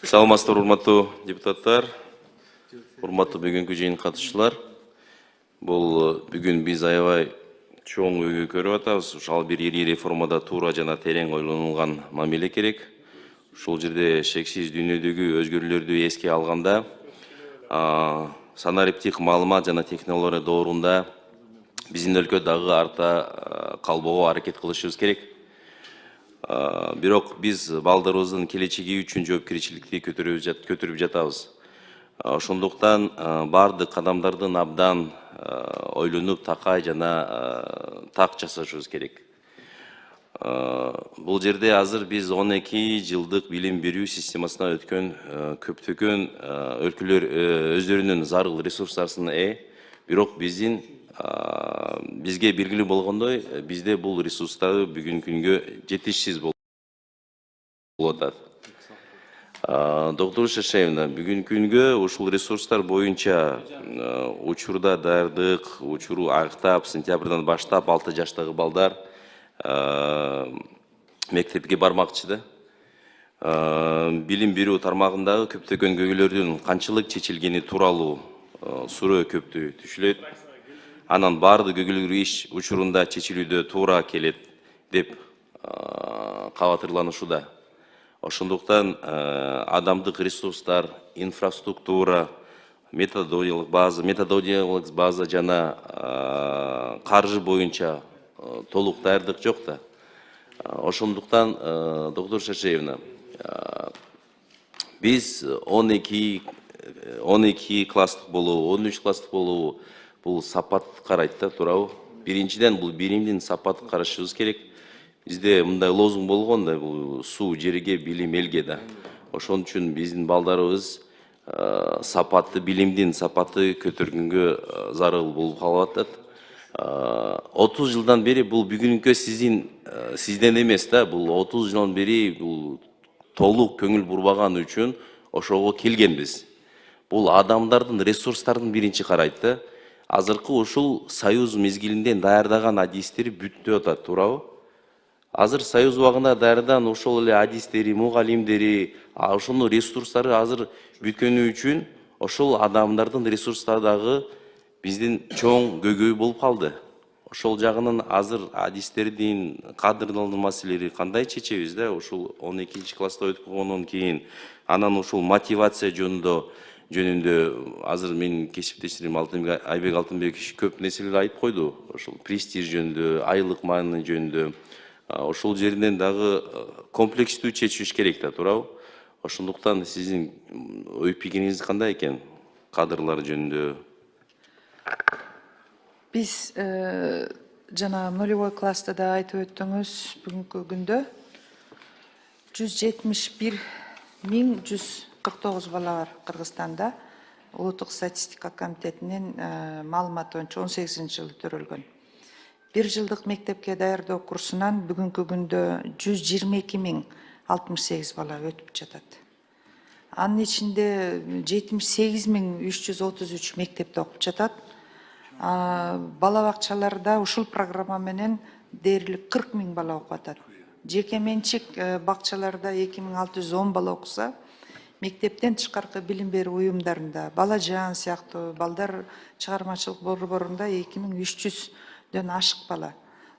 Саламатсыздар, урматтуу депутаттар, урматтуу бүгүнкү жыйын катышчылар. Бул бүгүн биз аябай чоң өйгө көрүп атабыз. Ушул бир ири реформада туура жана терең ойлонулган мамиле керек. Ушул жерде шексиз дүйнөдөгү өзгөрүүлөрдү эске алганда, санариптик маалымат жана технология доорунда биздин өлкө дагы арта калбоого аракет кылышыбыз керек. Бирок биз балдарыбыздын келечеги үчүн жоопкерчиликти көтөрүп жатабыз. Ошондуктан бардык кадамдардын абдан ойлонуп, такай жана так жасашыбыз керек. Бул жерде азыр биз 12 жылдык билим берүү системасына өткөн көптөгөн өлкөлөр өздөрүнүн зарыл ресурстарына бирок бизге белгилүү болгондой, бизде бул ресурстар бүгүнкү күнгө жетишсиз болуп атат. Доктор Шашаевна, бүгүнкү күнгө ушул ресурстар боюнча учурда даярдык, учуру аяктап, сентябрдан баштап 6 жаштагы балдар мектепке бармакчы да. Билим берүү тармагындагы көптөгөн көйгөйлөрдүн канчалык чечилгени тууралуу суроо көптү түшүлөт. Анан бардык көйгөйлөр иш учурунда чечилүүдө туура келет деп кабатырланышууда. Ошондуктан адамдык ресурстар, инфраструктура, методологиялык база жана каржы боюнча толук даярдык жок да. Ошондуктан, доктор Шашаевна, биз 12 класстык болобу, 13 класстык болобу, бул сапат карайт да, туурабы? Биринчиден бул билимдин сапатын карашыбыз керек. Бизде мындай лозунг болгон да, бул суу жерге, билим элге да. Ошон үчүн биздин балдарыбыз сапатты билимдин сапаты көтөргөнгө зарыл болуп калып атат. 30 жылдан бери бул бүгүнкү сизден эмес да, бул 30 жылдан бери бул толук көңүл бурбаган үчүн ошого келгенбиз. Бул адамдардын ресурстардын биринчи карайт да. Азыркы ушул союз мезгилинде даярдаган адистери бүттүп атат, туурабы? Азыр союз убагында даярдан ошол эле адистери, мугалимдери, ошонун ресурстары азыр бүткөнү үчүн ошол адамдардын ресурстары дагы биздин чоң көйгөй болуп калды. Ошол жагынан азыр адистердин, кадрдын маселелери кандай чечебиз да, ушул 12 класста өтүп койгондон кийин, анан ушул мотивация жөнүндө азыр менин кесиптештерим Айбек Алтынбеков көп нерселер айтып койду. Ошол престиж жөнүндө, айлык мааны жөнүндө, ошол жеринен дагы комплекстүү чечиш керек да, туурабы? Ошондуктан сиздин ой пикириңиз кандай экен кадрлар жөнүндө? Биз жана нулевой класста да айтып өттүңүз, бүгүнкү күндө 171.149 бала бар Кыргызстанда. Улуттук статистика комитетинин маалыматы боюнча 18-жылы төрөлгөн. Бир жылдык мектепке даярдоо курсунан бүгүнкү күндө 122.068 бала өтүп жатат. Анын ичинде 78.333 мектепте окуп жатат. Бала бакчаларда ушул программа менен дээрлик 40.000 бала окуп атат. Жеке менчик бакчаларда 2610 бала окуса, мектептен тышкаркы билим берүү уюмдарында, бала жаан сыяктуу балдар чыгармачылык борборунда 2300дөн ашык бала.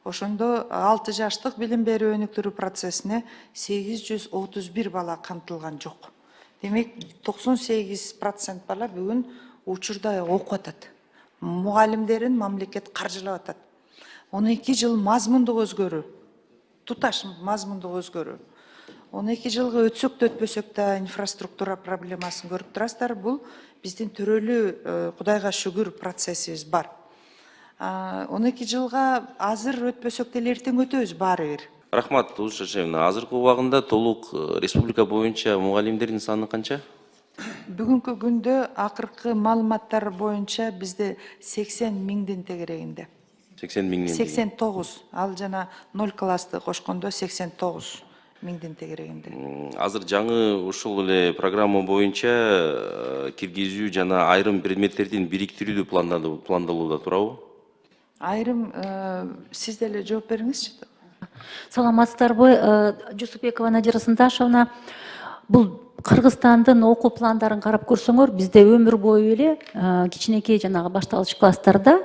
Ошондо 6 жаштык билим берүү өнүктүрүү процессине 831 бала камтылган жок. Демек 98% бала бүгүн учурда окуп атат. Мугалимдерин мамлекет каржылап атат. 12 жыл мазмундук өзгөрүү, туташ мазмундук өзгөрүү. 12 жылга өтсөк да өтпөсөк да инфраструктура проблемасын көрүп турасыздар. Бул биздин төрөлүү, Кудайга шүгүр, процессибиз бар. 12 жылга азыр өтпөсөк деле эртең өтөбүз баары бир. Рахмат, Доктор Шашаевна. Азыркы убагында толук республика боюнча мугалимдердин саны канча? Бүгүнкү күндө акыркы маалыматтар боюнча бизде 80 миңдин тегерегинде. 80 миңден? 89. Ал жана 0 классты кошкондо 89 миңдин тегерегинде. Азыр жаңы ушул эле программа боюнча киргизүү жана айрым предметтердин бириктирүүдө пландалууда, туурабы? Айрым сиз деле жооп бериңизчи. Саламатсыздарбы, Жусупбекова Надира Сындашевна. Бул Кыргызстандын окуу пландарын карап көрсөңөр, бизде өмүр бою эле кичинекей жанагы башталгыч класстарда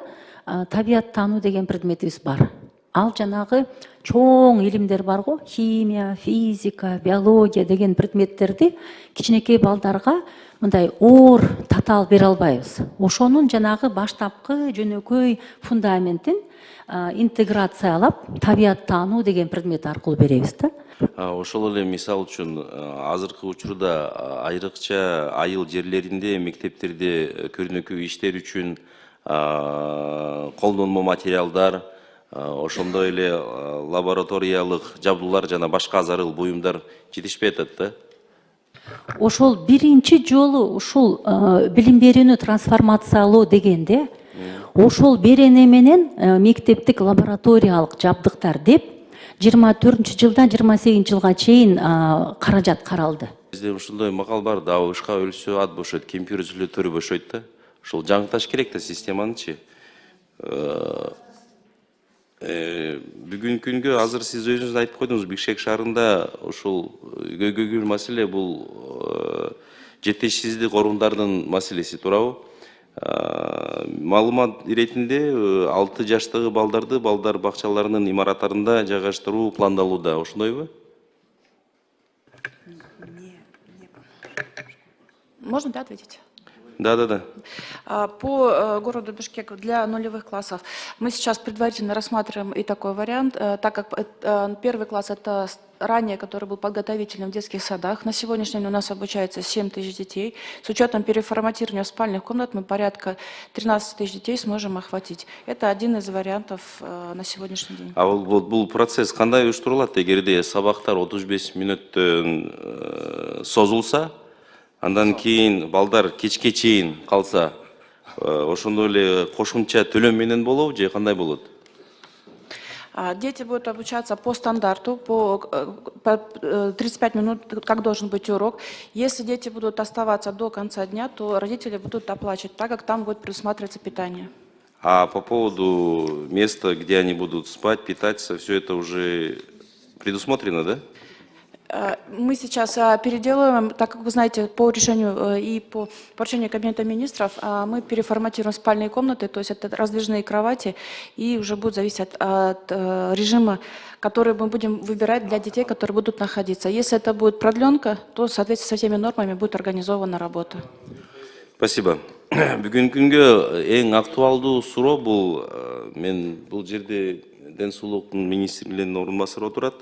табият таануу деген предметибиз бар. Ал жанагы чоң илимдер бар го, химия, физика, биология деген предметтерди кичинекей балдарга мындай оор татаал бере албайбыз. Ошонун жанагы баштапкы жөнөкөй фундаментин интеграциялап табият таануу деген предмет аркылуу беребиз да. Ошол эле мисал үчүн азыркы учурда айрыкча айыл жерлеринде мектептерде көрүнөкү иштер үчүн колдонмо материалдар, ошондой эле лабораториялык жабдуулар жана башка зарыл буюмдар жетишпей атат да. Ошол биринчи жолу ушул билим берүүнү трансформациялоо дегенде ошол берене менен мектептик лабораториялык жабдыктар деп 24-жылдан 28-жылга чейин каражат каралды. Бизде ушундай макал бар, дабы ышка өлсө ат бошойт, кемпир үзүлө төрү бошойт да. Ошол жаңыташ керек да системанычы. Бүгүнкү күнгө азыр сиз өзүңүз айтып койдуңуз, Бишкек шаарында ушул көйгөйгүл маселе бул жетишсиздик орундардын маселеси, туурабы? Маалымат иретинде 6 жаштагы балдарды балдар бакчаларынын имараттарында жайгаштыруу пландалууда, ошондойбу? Можно, да, ответить? Да. По городу Бишкек для нулевых классов мы сейчас предварительно рассматриваем и такой вариант, так как первый класс это ранее, который был подготовительным в детских садах. На сегодняшний день у нас обучается 7 тысяч детей. С учетом переформатирования спальных комнат мы порядка 13 тысяч детей сможем охватить. Это один из вариантов на сегодняшний день. А бул процесс кандай уюштурулат? Эгерде сабактар 35 мүнөттөн созулса, андан кийин балдар кечке чейин калса, ошондой эле кошумча төлөм менен болобу же кандай болот? Дети будут обучаться по стандарту, по 35 минут, как должен быть урок. Если дети будут оставаться до конца дня, то родители будут оплачивать, так как там будет предусматриваться питание. А по поводу места, где они будут спать, питаться, все это уже предусмотрено, да? Мы сейчас переделываем, так как вы знаете, по решению и по поручению Кабинета министров, мы переформатируем спальные комнаты, то есть это раздвижные кровати, и уже будет зависеть от режима, который мы будем выбирать для детей, которые будут находиться. Если это будет продленка, то в соответствии со всеми нормами будет организована работа. Спасибо. Бүгүнкү күнгө эң актуалдуу суроо бул, мен бул жерде ден соолуктун министринин орун басары отурат.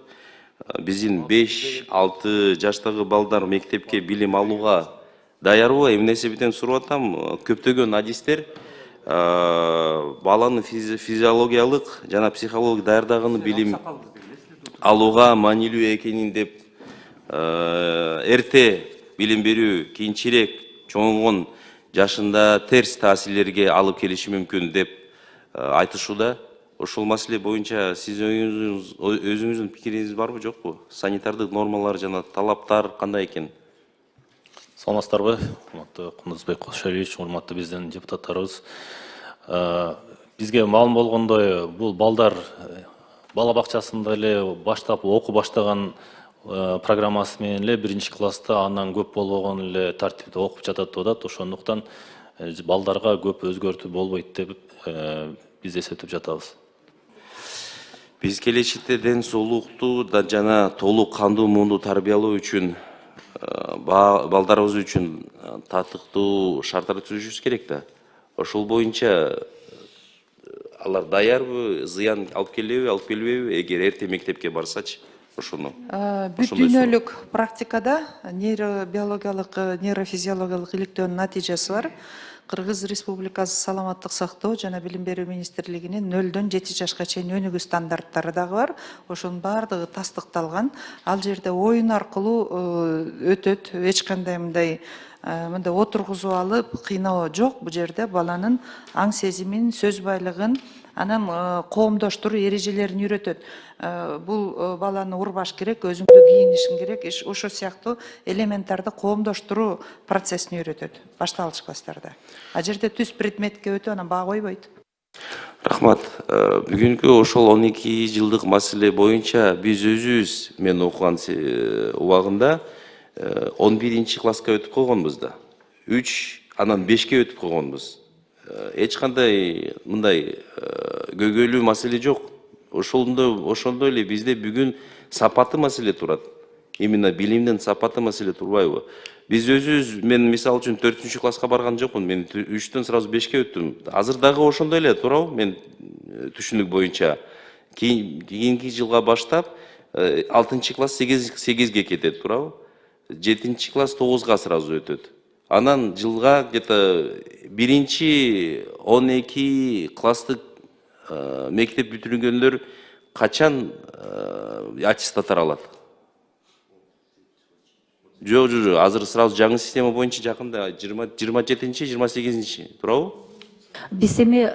Биздин 5-6 жаштагы балдар мектепке билим алууга даярбы? Эмне себептен сурап атам? Көптөгөн адистер баланын физиологиялык жана психологиялык даярдыгын билим алууга маанилүү экенин деп, эрте билим берүү кийинчерээк чоңойгон жашында терс таасирлерге алып келиши мүмкүн деп айтышууда. Ошол маселе боюнча сиз өзүңүздүн пикириңиз барбы, жокпу? Санитардык нормалар жана талаптар кандай экен? Саламатсыздарбы, урматтуу Кундузбек Кошалиевич, урматтуу биздин депутаттарыбыз. Бизге маалым болгондой, бул балдар бала бакчасында эле баштап окуу баштаган программасы менен эле 1-класста андан көп болбогон эле тартипте окуп жатат деп атат. Ошондуктан балдарга көп өзгөртүү болбойт деп биз эсептеп жатабыз. Биз келечекте ден соолукту жана толук кандуу муунду тарбиялоо үчүн балдарыбыз үчүн татыктуу шарттар түзүшүбүз керек да. Ошол боюнча алар даярбы, зыян алып келеби, алып келбейби, эгер эрте мектепке барсачы? Ошону. Бүт дүйнөлүк практикада нейробиологиялык, нейрофизиологиялык иликтөөнүн натыйжасы бар. Кыргыз Республикасы саламаттык сактоо жана билим берүү министрлигинин 0-дөн 7 жашка чейин өнүгүү стандарттары дагы бар. Ошонун баардыгы тастыкталган. Ал жерде оюн аркылуу өтөт. Эч кандай мындай отургузуп алып кыйноо жок. Бул жерде баланын аң сезимин, сөз байлыгын, анан коомдоштур эрежелерин үйрөтөт. Бул баланы урбаш керек, өзүңдү кийинишиң керек, ошо сыяктуу элементтерди коомдоштуруу процессин үйрөтөт башталгыч класстарда. А жерде түз предметке өтүп анан баа койбойт. Рахмат. Бүгүнкү ошол 12 жылдык маселе боюнча биз өзүбүз мен окуган убагында 11 класска өтүп койгонбуз да. 3, анан 5ке өтүп койгонбуз. Эч кандай мындай көйгөйлүү маселе жок. Ошондой эле бизде бүгүн сапаты маселе турат. Именно билимдин сапаты маселе турбайбы? Биз өзүбүз, мен мисалы үчүн 4 класска барган жокмун. Мен 3төн сразу 5ке өттүм. Азыр дагы ошондой эле туурабы? Мен түшүнүк боюнча кийинки жылга баштап 6 класс 8ге кетет, туурабы? 7 класс 9га сразу өтөт. Анан жылга где-то 1-12 класстык мектеп бүтүргөндөр качан аттестаттар алат? Жок, азыр сразу жаңы система боюнча жакында 27-28, туурабы? Биз эми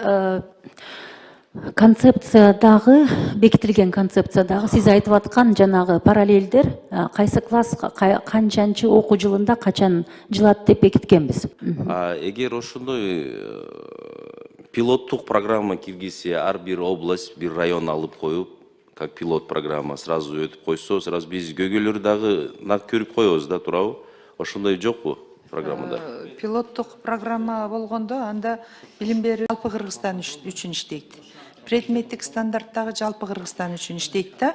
концепциядагы, бекитилген концепциядагы сиз айтып аткан жанагы параллелдер кайсы класс канчанчы окуу жылында качан жылат деп бекиткенбиз. Эгер ошондой пилоттук программа киргизсе, ар бир область, бир район алып коюп, как пилот программа сразу өтүп койсо, сразу биз көйгөйлөрү дагы көрүп коебуз да, туурабы? Ошондой жокпу программада? Пилоттук программа болгондо анда билим берүү жалпы Кыргызстан үчүн иштейт. Предметтик стандарттагы жалпы Кыргызстан үчүн иштейт да.